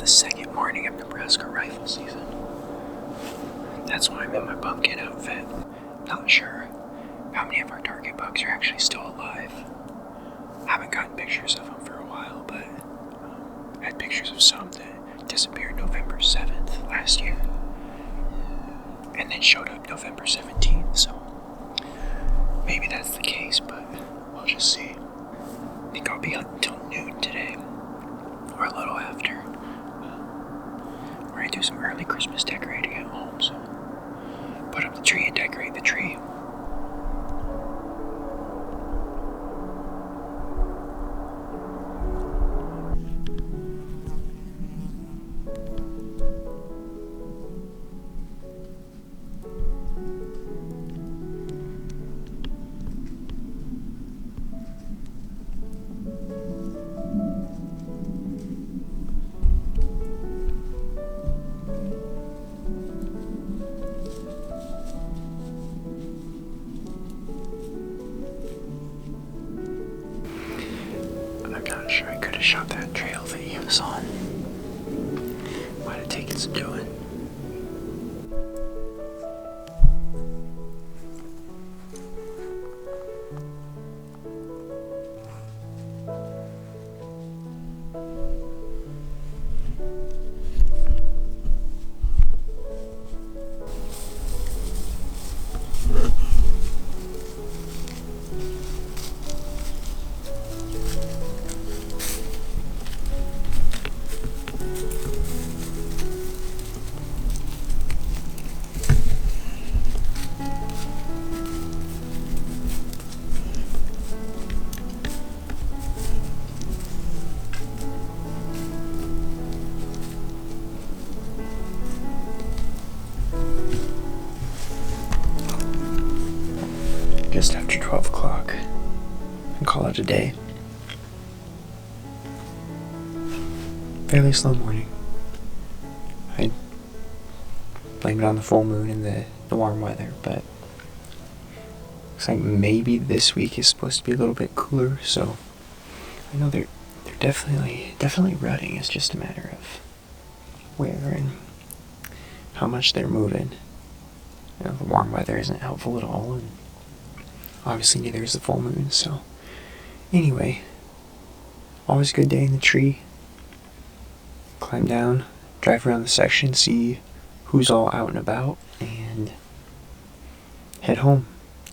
the second morning of Nebraska rifle season. That's why I'm in my pumpkin outfit. Not sure how many of our target bucks are actually still alive. I haven't gotten pictures of them for a while, but I had pictures of some that disappeared November 7th last year. And then showed up November 17th, so maybe that's the case, but we'll just see. I think I'll be hunting until noon today, or a little after. We're gonna do some early Christmas decorating at home, so put up the tree and decorate the tree. I'm not sure I could have shot that trail that he was on. Might have taken some doing. Just after 12 o'clock and call it a day. Fairly slow morning. I blame it on the full moon and the warm weather, but looks like maybe this week is supposed to be a little bit cooler, so I know they're definitely rutting. It's just a matter of where and how much they're moving. You know, the warm weather isn't helpful at all, and obviously neither is the full moon, so anyway, always a good day in the tree. Climb down, drive around the section, see who's all out and about, and head home,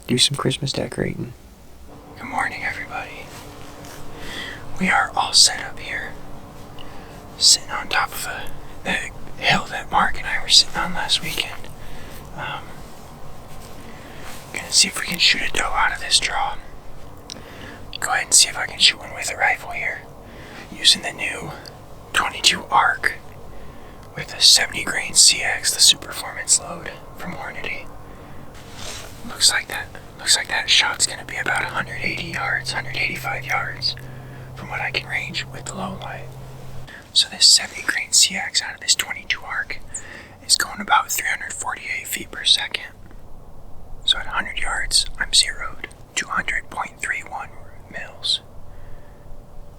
do some Christmas decorating. Good morning, everybody. We are all set up here, sitting on top of the hill that Mark and I were sitting on last weekend. Gonna see if we can shoot a doe out of this draw. Go ahead and see if I can shoot one with a rifle here, using the new 22 ARC with a 70 grain CX, the Superformance Load from Hornady. Looks like that shot's gonna be about 180 yards, 185 yards from what I can range with the low light. So this 70 grain CX out of this 22 ARC is going about 348 feet per second. So at 100 yards, I'm zeroed. 200.31 mils.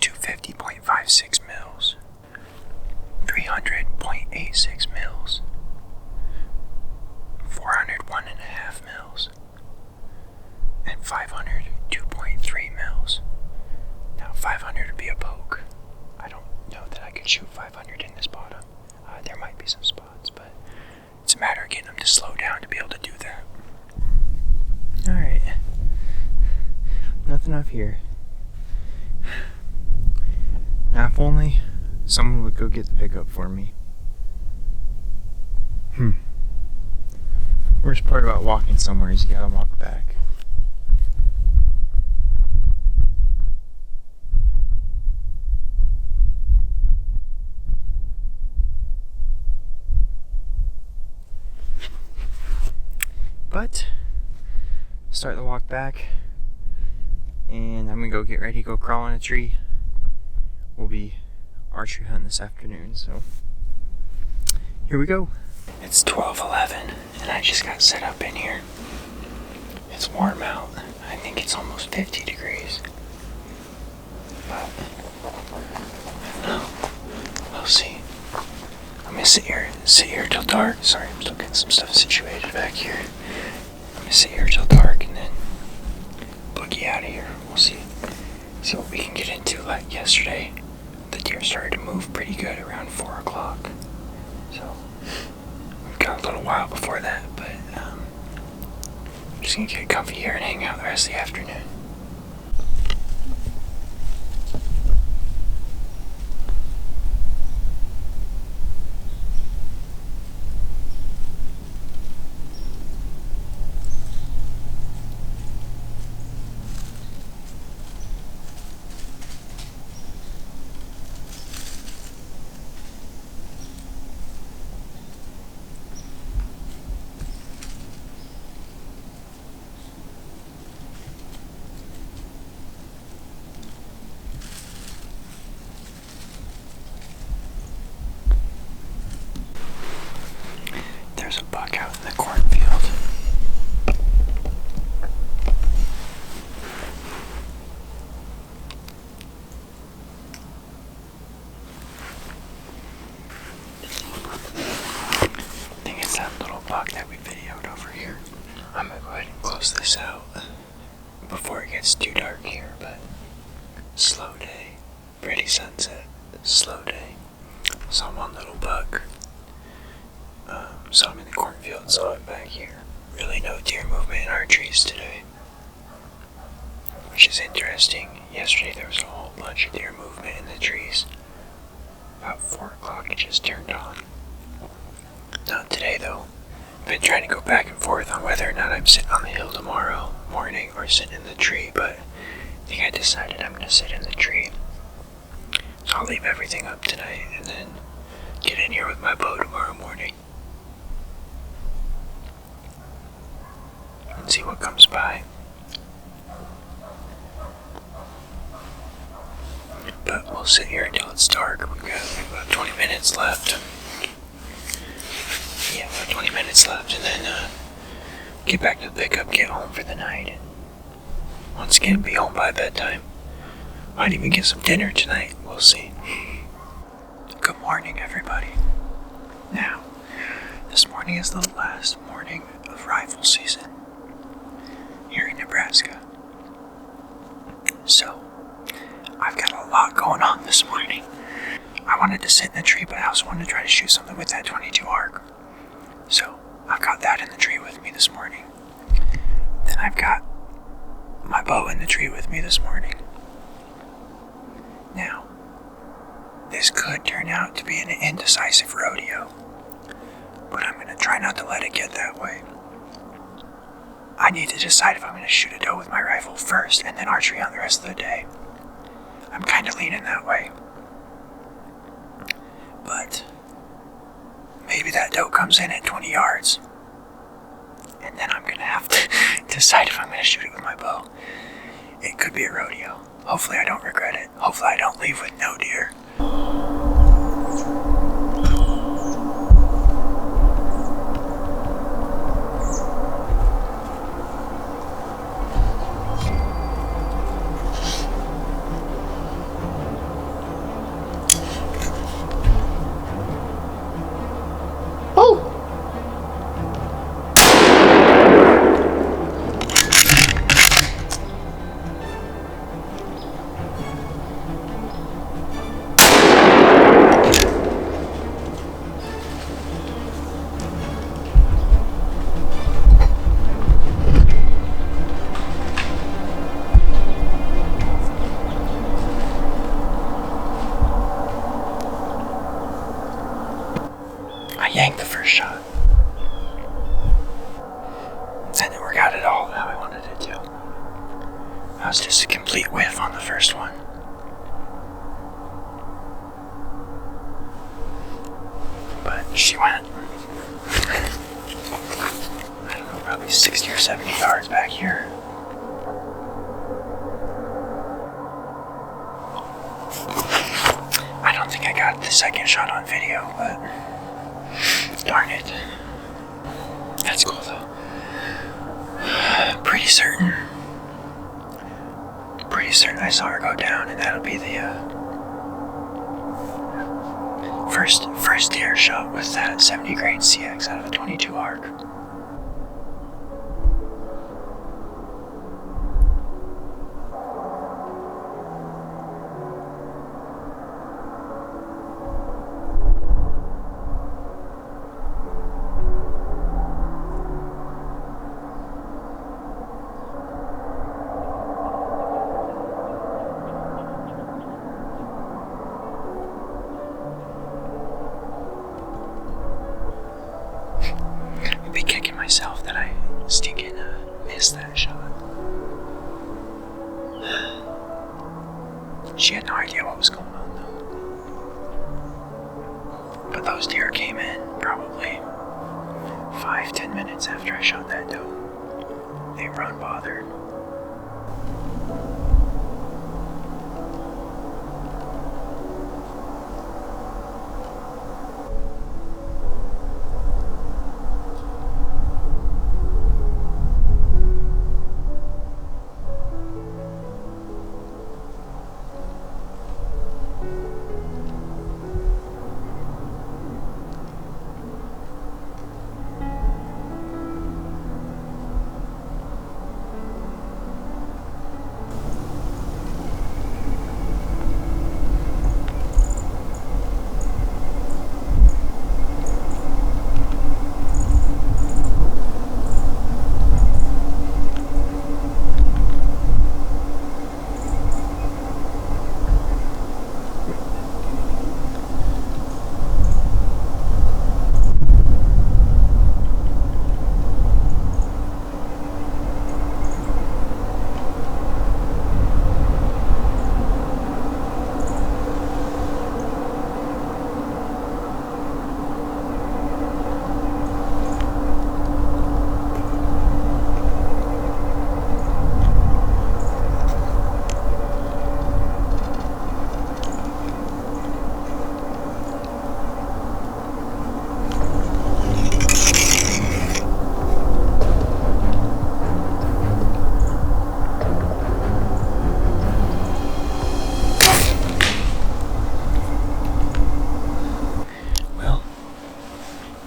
250.56 mils. 300.86 mils. 401.5 mils. And 502.3 mils. Now 500 would be a poke. I don't know that I could shoot 500 in this bottom. There might be some spots, but it's a matter of getting them to slow down to be able to do that. Alright. Nothing up here. Now if only someone would go get the pickup for me. Worst part about walking somewhere is you gotta walk back. But start the walk back, and I'm gonna go get ready to go crawl on a tree. We'll be archery hunting this afternoon, so here we go. It's 12:11 and I just got set up in here. It's warm out. I think it's almost 50 degrees. But I don't know. We'll see. gonna sit here till dark. Sorry, I'm still getting some stuff situated back here. I'm gonna sit here till dark and then boogie out of here. We'll see what we can get into. Like yesterday, the deer started to move pretty good around 4 o'clock. So we've got a little while before that, but I'm just gonna get comfy here and hang out the rest of the afternoon. There's a buck out in the cornfield. I think it's that little buck that we videoed over here. I'm gonna go ahead and close this out before it gets too dark here, but slow day, pretty sunset, slow day. Saw one little buck. Saw him in the cornfield, saw him back here. Really no deer movement in our trees today, which is interesting. Yesterday there was a whole bunch of deer movement in the trees. About 4 o'clock it just turned on. Not today though. I've been trying to go back and forth on whether or not I'm sitting on the hill tomorrow morning or sitting in the tree, but I think I decided I'm going to sit in the tree. So I'll leave everything up tonight and then get in here with my bow tomorrow morning and see what comes by. But we'll sit here until it's dark. We've got about 20 minutes left. Yeah, about 20 minutes left, and then get back to the pickup, get home for the night, and once again be home by bedtime. Might even get some dinner tonight. We'll see. Good morning, everybody. Now, this morning is the last morning of rifle season here in Nebraska. So, I've got a lot going on this morning. I wanted to sit in the tree, but I also wanted to try to shoot something with that 22 ARC. So, I've got that in the tree with me this morning. Then I've got my bow in the tree with me this morning. Now, this could turn out to be an indecisive rodeo, but I'm going to try not to let it get that way. I need to decide if I'm going to shoot a doe with my rifle first and then archery on the rest of the day. I'm kind of leaning that way. But maybe that doe comes in at 20 yards. And then I'm going to have to decide if I'm going to shoot it with my bow. It could be a rodeo. Hopefully I don't regret it. Hopefully I don't leave with no deer. Yanked the first shot. That didn't work out at all how I wanted it to. That was just a complete whiff on the first one. But she went, I don't know, probably 60 or 70 yards back here. I don't think I got the second shot on video, but darn it. That's cool though. Pretty certain I saw her go down, and that'll be the First deer shot with that 70 grain CX out of a 22 arc. I'd be kicking myself that I stinking missed that shot. She had no idea what was going on though. But those deer came in probably 5-10 minutes after I shot that doe. They were unbothered.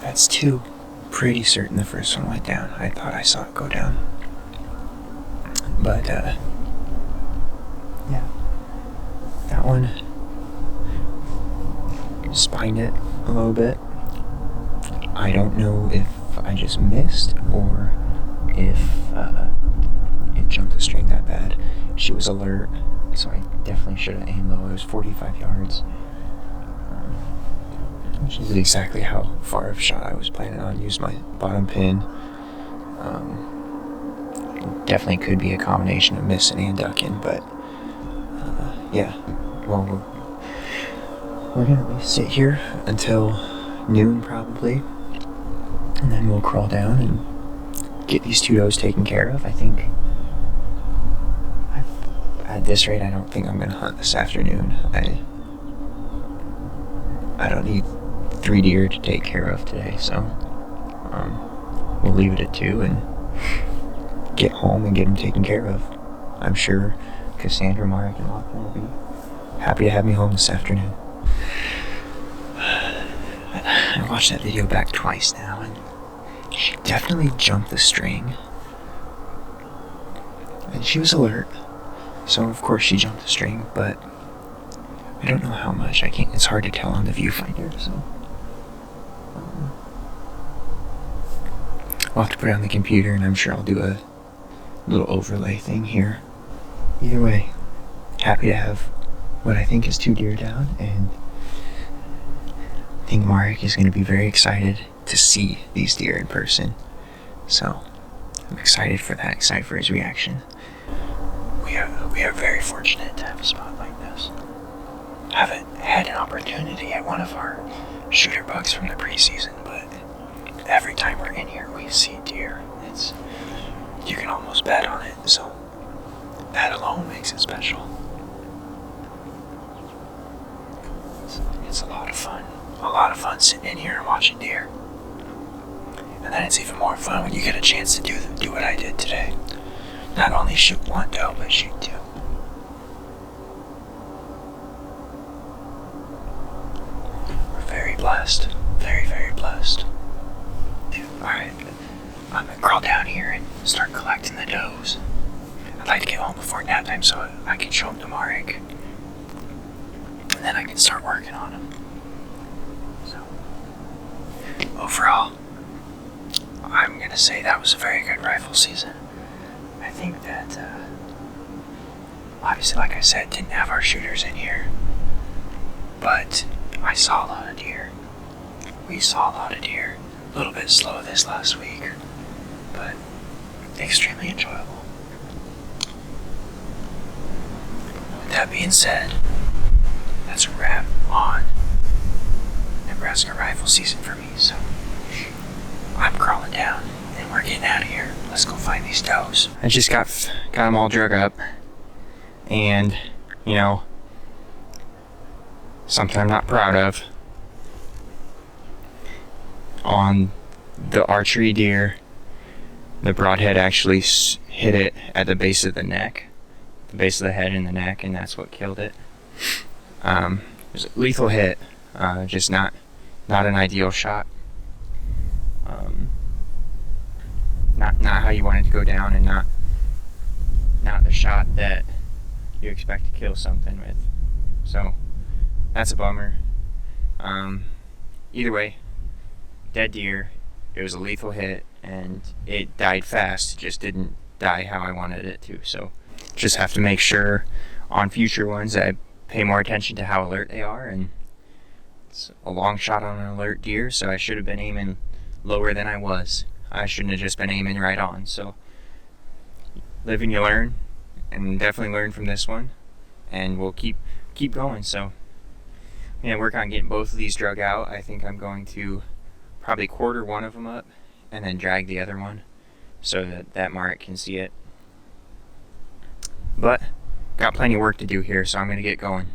That's two. Pretty certain the first one went down. I thought I saw it go down. But, yeah. That one spined it a little bit. I don't know if I just missed or if it jumped the string that bad. She was alert, so I definitely should have aimed low. It was 45 yards. Which is exactly how far of a shot I was planning on. Use my bottom pin. Definitely could be a combination of missing and ducking, but yeah. Well, we're gonna at least sit here until noon probably, and then we'll crawl down and get these two does taken care of. I think at this rate, I don't think I'm gonna hunt this afternoon. I don't need 3 deer to take care of today, so we'll leave it at 2 and get home and get them taken care of. I'm sure Cassandra, Mark, and Lachlan will be happy to have me home this afternoon. I watched that video back twice now, and she definitely jumped the string. And she was alert, so of course she jumped the string, but I don't know how much. It's hard to tell on the viewfinder, so I'll have to put it on the computer, and I'm sure I'll do a little overlay thing here. Either way, happy to have what I think is 2 deer down, and I think Marek is going to be very excited to see these deer in person. So I'm excited for that, excited for his reaction. We are very fortunate to have a spot like this. Haven't had an opportunity at one of our shooter bucks from the preseason, but every time we're in here we see deer. You can almost bet on it, so that alone makes it special. It's a lot of fun. A lot of fun sitting in here and watching deer. And then it's even more fun when you get a chance to do what I did today. Not only shoot 1 doe, but shoot 2. We're very blessed. Very, very blessed. Alright, I'm gonna crawl down here and start collecting the does. I'd like to get home before nap time so I can show them to Marek. And then I can start working on them. So, overall, I'm gonna say that was a very good rifle season. I think that, obviously, like I said, didn't have our shooters in here. But I saw a lot of deer. We saw a lot of deer. A little bit slow this last week, but extremely enjoyable. With that being said, that's a wrap on Nebraska rifle season for me, so I'm crawling down and we're getting out of here. Let's go find these does. I just got them all drug up, and you know, something I'm not proud of. On the archery deer, the broadhead actually hit it at the base of the neck, the base of the head and the neck, and that's what killed it. It was a lethal hit, just not an ideal shot. Not how you want it to go down, and not the shot that you expect to kill something with. So that's a bummer. Either way, dead deer. It was a lethal hit, and it died fast. It just didn't die how I wanted it to. So just have to make sure on future ones that I pay more attention to how alert they are. And it's a long shot on an alert deer, so I should have been aiming lower than I was. I shouldn't have just been aiming right on. So live and you learn, and definitely learn from this one, and we'll keep going. So yeah, work on getting both of these drug out. I think I'm going to probably quarter one of them up and then drag the other one so that Marek can see it. But got plenty of work to do here, so I'm going to get going.